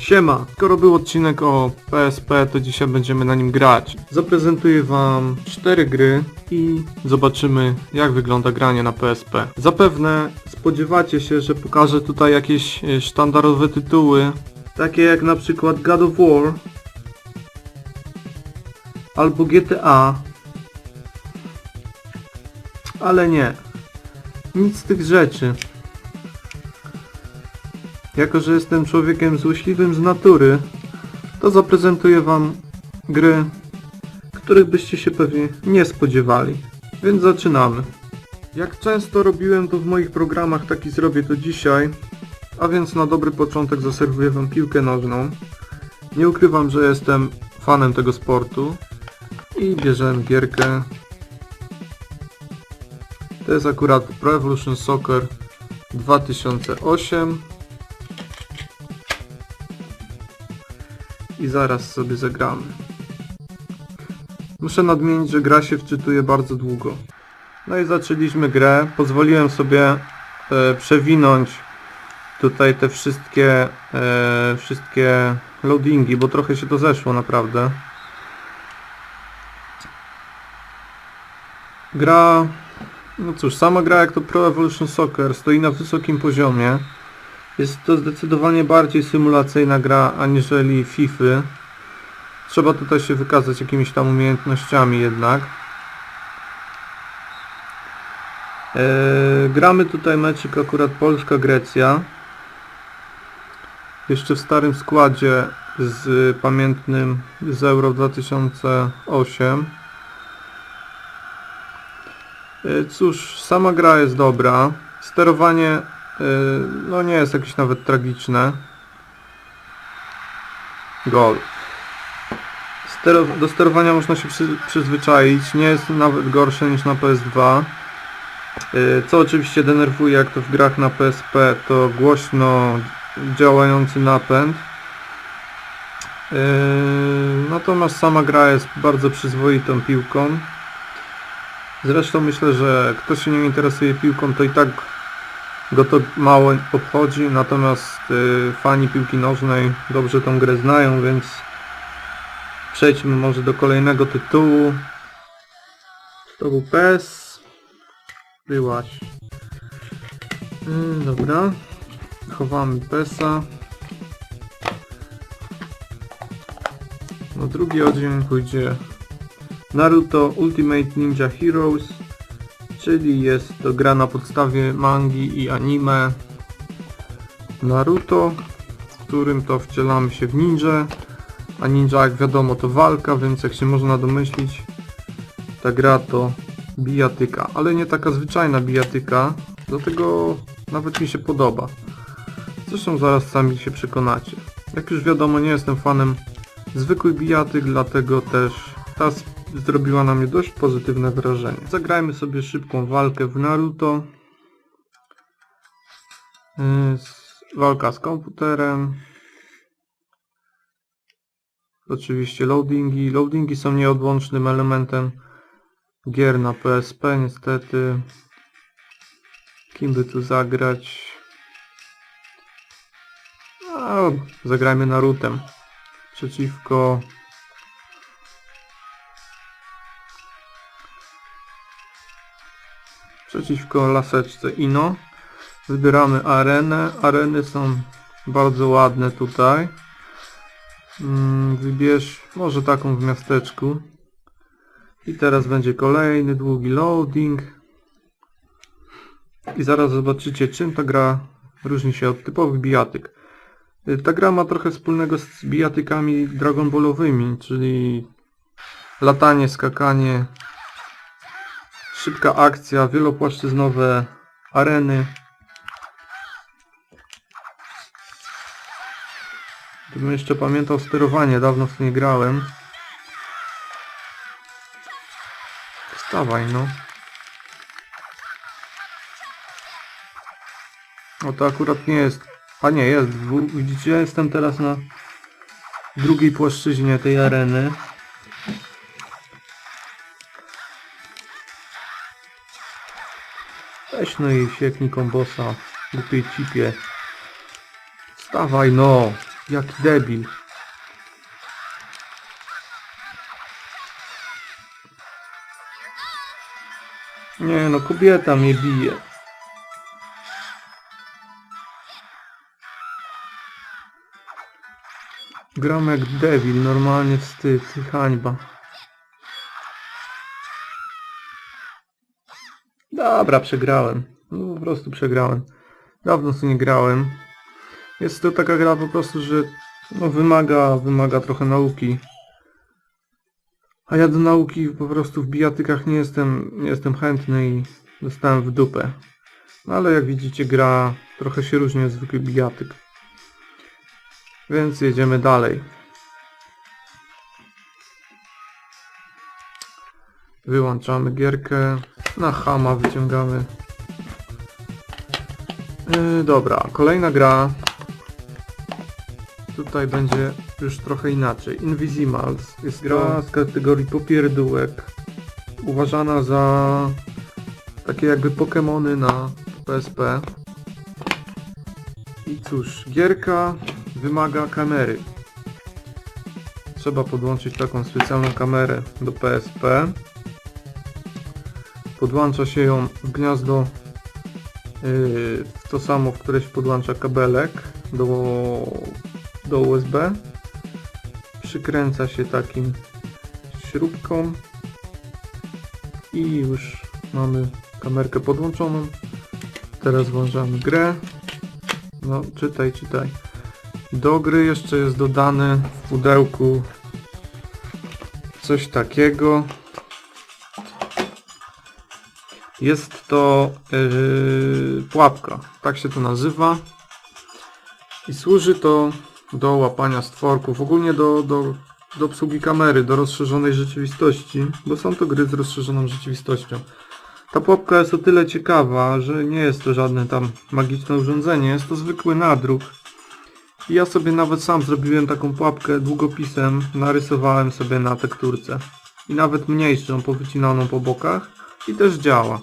Siema, skoro był odcinek o PSP, to dzisiaj będziemy na nim grać. Zaprezentuję wam 4 gry i zobaczymy, jak wygląda granie na PSP. Zapewne spodziewacie się, że pokażę tutaj jakieś sztandarowe tytuły, takie jak na przykład God of War albo GTA, ale nie, nic z tych rzeczy. Jako że jestem człowiekiem złośliwym z natury, to zaprezentuję wam gry, których byście się pewnie nie spodziewali. Więc zaczynamy. Jak często robiłem to w moich programach, tak i zrobię to dzisiaj. A więc na dobry początek zaserwuję wam piłkę nożną. Nie ukrywam, że jestem fanem tego sportu. I bierzemy gierkę. To jest akurat Pro Evolution Soccer 2008. I zaraz sobie zagramy. Muszę nadmienić, że gra się wczytuje bardzo długo. No i zaczęliśmy grę. Pozwoliłem sobie przewinąć tutaj te wszystkie loadingi, bo trochę się to zeszło naprawdę. Gra, no cóż, sama gra jak to Pro Evolution Soccer stoi na wysokim poziomie. Jest to zdecydowanie bardziej symulacyjna gra aniżeli FIFA. Trzeba tutaj się wykazać jakimiś tam umiejętnościami jednak. Gramy tutaj meczyk akurat Polska-Grecja. Jeszcze w starym składzie z pamiętnym z Euro 2008. Cóż, sama gra jest dobra. Sterowanie no nie jest jakieś nawet tragiczne. Gol. Do sterowania można się przyzwyczaić. Nie jest nawet gorsze niż na PS2. Co oczywiście denerwuje, jak to w grach na PSP, to głośno działający napęd. Natomiast sama gra jest bardzo przyzwoitą piłką. Zresztą myślę, że kto się nie interesuje piłką, to i tak go to mało obchodzi, natomiast fani piłki nożnej dobrze tą grę znają, więc przejdźmy może do kolejnego tytułu. To był PES. Byłaś. Dobra. Chowamy PESa. No drugi oddział pójdzie Naruto Ultimate Ninja Heroes. Czyli jest to gra na podstawie mangi i anime Naruto, w którym to wcielamy się w ninja, a ninja jak wiadomo to walka, więc jak się można domyślić, ta gra to bijatyka, ale nie taka zwyczajna bijatyka, dlatego nawet mi się podoba. Zresztą zaraz sami się przekonacie. Jak już wiadomo, nie jestem fanem zwykłych bijatyk, dlatego też ta zrobiła na mnie dość pozytywne wrażenie. Zagrajmy sobie szybką walkę w Naruto. Walka z komputerem. Oczywiście loadingi. Loadingi są nieodłącznym elementem gier na PSP niestety. Kim by tu zagrać? No, zagrajmy Narutem. Przeciwko laseczce Ino. Wybieramy arenę. Areny są bardzo ładne tutaj. Wybierz może taką w miasteczku. I teraz będzie kolejny długi loading. I zaraz zobaczycie, czym ta gra różni się od typowych bijatyk. Ta gra ma trochę wspólnego z bijatykami Dragon Ballowymi, czyli latanie, skakanie, szybka akcja, wielopłaszczyznowe areny. Gdybym jeszcze pamiętał sterowanie, dawno w to nie grałem. Wstawaj no. O, to akurat nie jest. A nie, jest. Widzicie, ja jestem teraz na drugiej płaszczyźnie tej areny. Weź no i sieknij kombosa. Głupiej cipie. Wstawaj no. Jaki debil. Nie no, kobieta mnie bije. Gram jak debil, normalnie wstyd i hańba. Dobra, przegrałem. No po prostu przegrałem. Dawno tu nie grałem. Jest to taka gra po prostu, że no wymaga trochę nauki. A ja do nauki po prostu w bijatykach nie jestem chętny i dostałem w dupę. No ale jak widzicie, gra trochę się różni od zwykłych bijatyk. Więc jedziemy dalej. Wyłączamy gierkę. Na chama wyciągamy. Dobra, kolejna gra. Tutaj będzie już trochę inaczej. Invisimals jest gra z kategorii popierdółek. Uważana za takie jakby Pokemony na PSP. I cóż, gierka wymaga kamery. Trzeba podłączyć taką specjalną kamerę do PSP. Podłącza się ją w gniazdo, to samo, w które się podłącza kabelek do USB. Przykręca się takim śrubką i już mamy kamerkę podłączoną. Teraz włączamy grę. No, czytaj. Do gry jeszcze jest dodane w pudełku coś takiego. Jest to pułapka, tak się to nazywa. I służy to do łapania stworków, ogólnie do obsługi kamery, do rozszerzonej rzeczywistości, bo są to gry z rozszerzoną rzeczywistością. Ta pułapka jest o tyle ciekawa, że nie jest to żadne tam magiczne urządzenie, jest to zwykły nadruk. I ja sobie nawet sam zrobiłem taką pułapkę długopisem, narysowałem sobie na tekturce. I nawet mniejszą, powycinaną po bokach i też działa.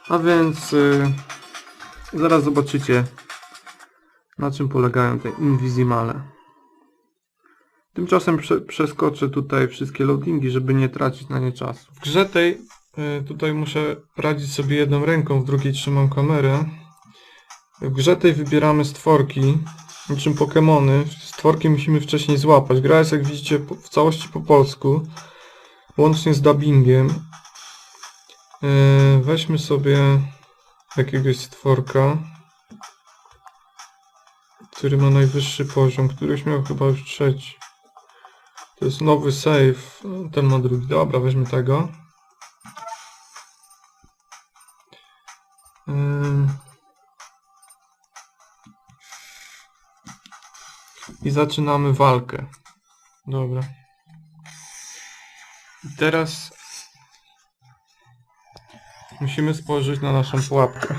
A więc zaraz zobaczycie, na czym polegają te Invisimale. Tymczasem przeskoczę tutaj wszystkie loadingi, żeby nie tracić na nie czasu. W grze tej tutaj muszę radzić sobie jedną ręką, w drugiej trzymam kamerę. W grze tej wybieramy stworki, niczym Pokemony. Stworki musimy wcześniej złapać. Gra jest, jak widzicie, w całości po polsku, łącznie z dubbingiem. Weźmy sobie jakiegoś stworka, który ma najwyższy poziom, któryś miał chyba już trzeci. To jest nowy save, ten ma drugi. Dobra, weźmy tego. I zaczynamy walkę. Dobra. I teraz musimy spojrzeć na naszą pułapkę.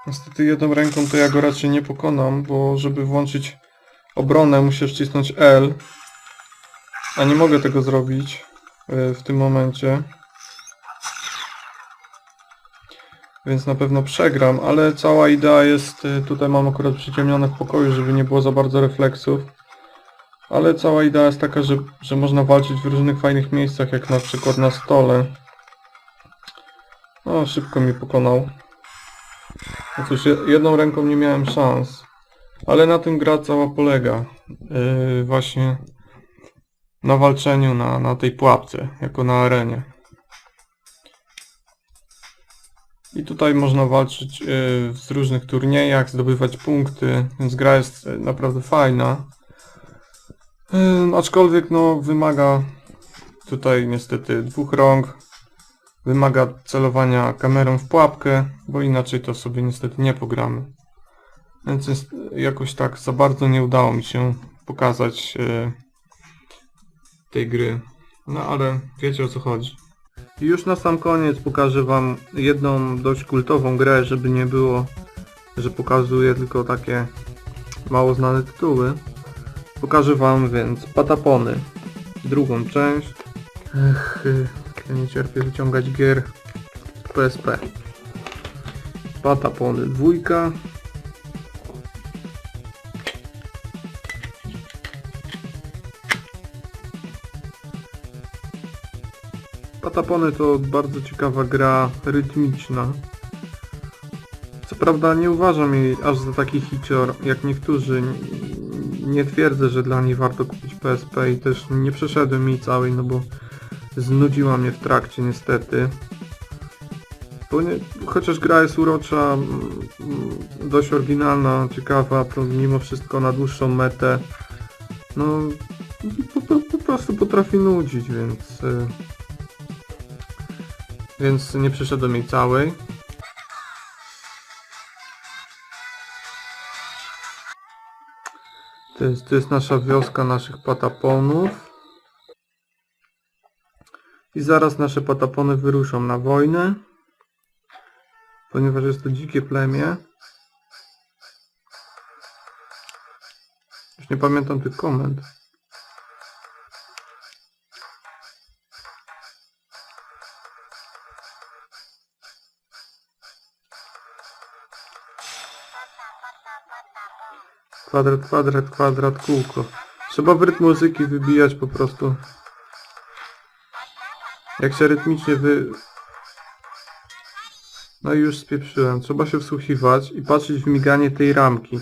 Niestety jedną ręką to ja go raczej nie pokonam, bo żeby włączyć obronę muszę wcisnąć L. A nie mogę tego zrobić w tym momencie. Więc na pewno przegram, ale cała idea jest, tutaj mam akurat przyciemnione w pokoju, żeby nie było za bardzo refleksów. Ale cała idea jest taka, że można walczyć w różnych fajnych miejscach, jak na przykład na stole. No, szybko mnie pokonał. No cóż, jedną ręką nie miałem szans. Ale na tym gra cała polega. Właśnie na walczeniu na tej pułapce, jako na arenie. I tutaj można walczyć w różnych turniejach, zdobywać punkty, więc gra jest naprawdę fajna. Aczkolwiek no wymaga tutaj niestety dwóch rąk, wymaga celowania kamerą w pułapkę, bo inaczej to sobie niestety nie pogramy. Więc jakoś tak za bardzo nie udało mi się pokazać tej gry. No ale wiecie, o co chodzi. I już na sam koniec pokażę wam jedną dość kultową grę, żeby nie było, że pokazuję tylko takie mało znane tytuły. Pokażę wam więc Patapony. drugą część. Ja nie cierpię wyciągać gier PSP. Patapony 2. Patapony to bardzo ciekawa gra rytmiczna. Co prawda nie uważam jej aż za taki hicior jak niektórzy. Nie twierdzę, że dla niej warto kupić PSP i też nie przeszedłem jej całej, no bo znudziła mnie w trakcie niestety. Chociaż gra jest urocza, dość oryginalna, ciekawa, to mimo wszystko na dłuższą metę, no po prostu potrafi nudzić, więc nie przeszedłem jej całej. To jest nasza wioska naszych pataponów. I zaraz nasze patapony wyruszą na wojnę. Ponieważ jest to dzikie plemię. Już nie pamiętam tych komend. Kwadrat, kwadrat, kwadrat, kółko. Trzeba w rytm muzyki wybijać po prostu. Jak się rytmicznie No i już spieprzyłem. Trzeba się wsłuchiwać i patrzeć w miganie tej ramki.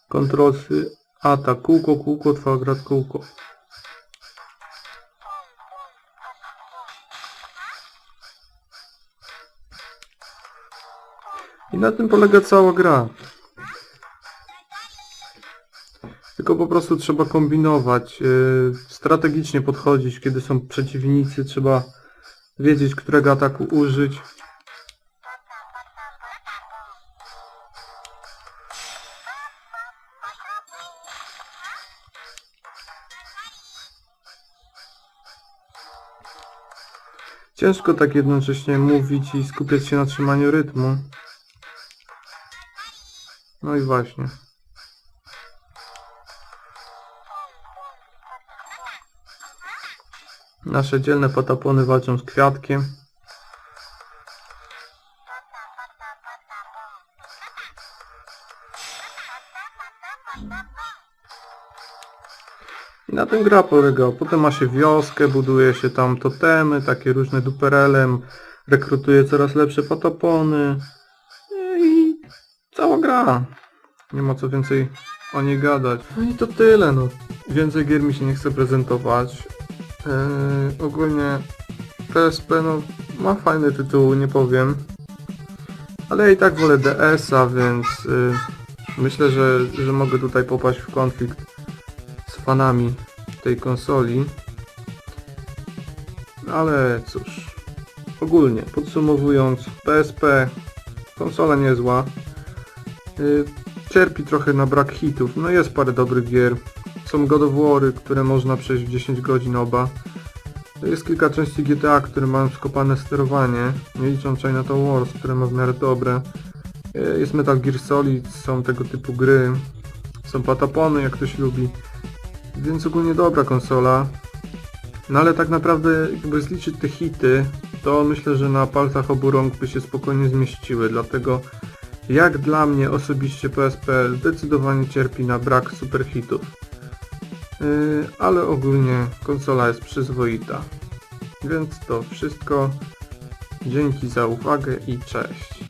Kontrolsy, atak, kółko, kółko, kwadrat, kółko. I na tym polega cała gra. Tylko po prostu trzeba kombinować, strategicznie podchodzić, kiedy są przeciwnicy, trzeba wiedzieć, którego ataku użyć. Ciężko tak jednocześnie mówić i skupiać się na trzymaniu rytmu. No i właśnie. Nasze dzielne patapony walczą z kwiatkiem. I na tym gra polega. Potem ma się wioskę, buduje się tam totemy, takie różne duperele, rekrutuje coraz lepsze patapony. I cała gra. Nie ma co więcej o niej gadać. No i to tyle, no. Więcej gier mi się nie chce prezentować. Ogólnie PSP no, ma fajne tytuły, nie powiem. Ale ja i tak wolę DS-a, więc myślę, że mogę tutaj popaść w konflikt z fanami tej konsoli. Ale cóż, ogólnie podsumowując, PSP konsola niezła. Cierpi trochę na brak hitów, no jest parę dobrych gier. Są God of War'y, które można przejść w 10 godzin oba. Jest kilka części GTA, które mają skopane sterowanie, nie licząc Chinatown Wars, które ma w miarę dobre. Jest Metal Gear Solid, są tego typu gry. Są patapony, jak ktoś lubi. Więc ogólnie dobra konsola. No ale tak naprawdę, jakby zliczyć te hity, to myślę, że na palcach obu rąk by się spokojnie zmieściły, dlatego jak dla mnie osobiście PSP zdecydowanie cierpi na brak super hitów. Ale ogólnie konsola jest przyzwoita. Więc to wszystko. Dzięki za uwagę i cześć.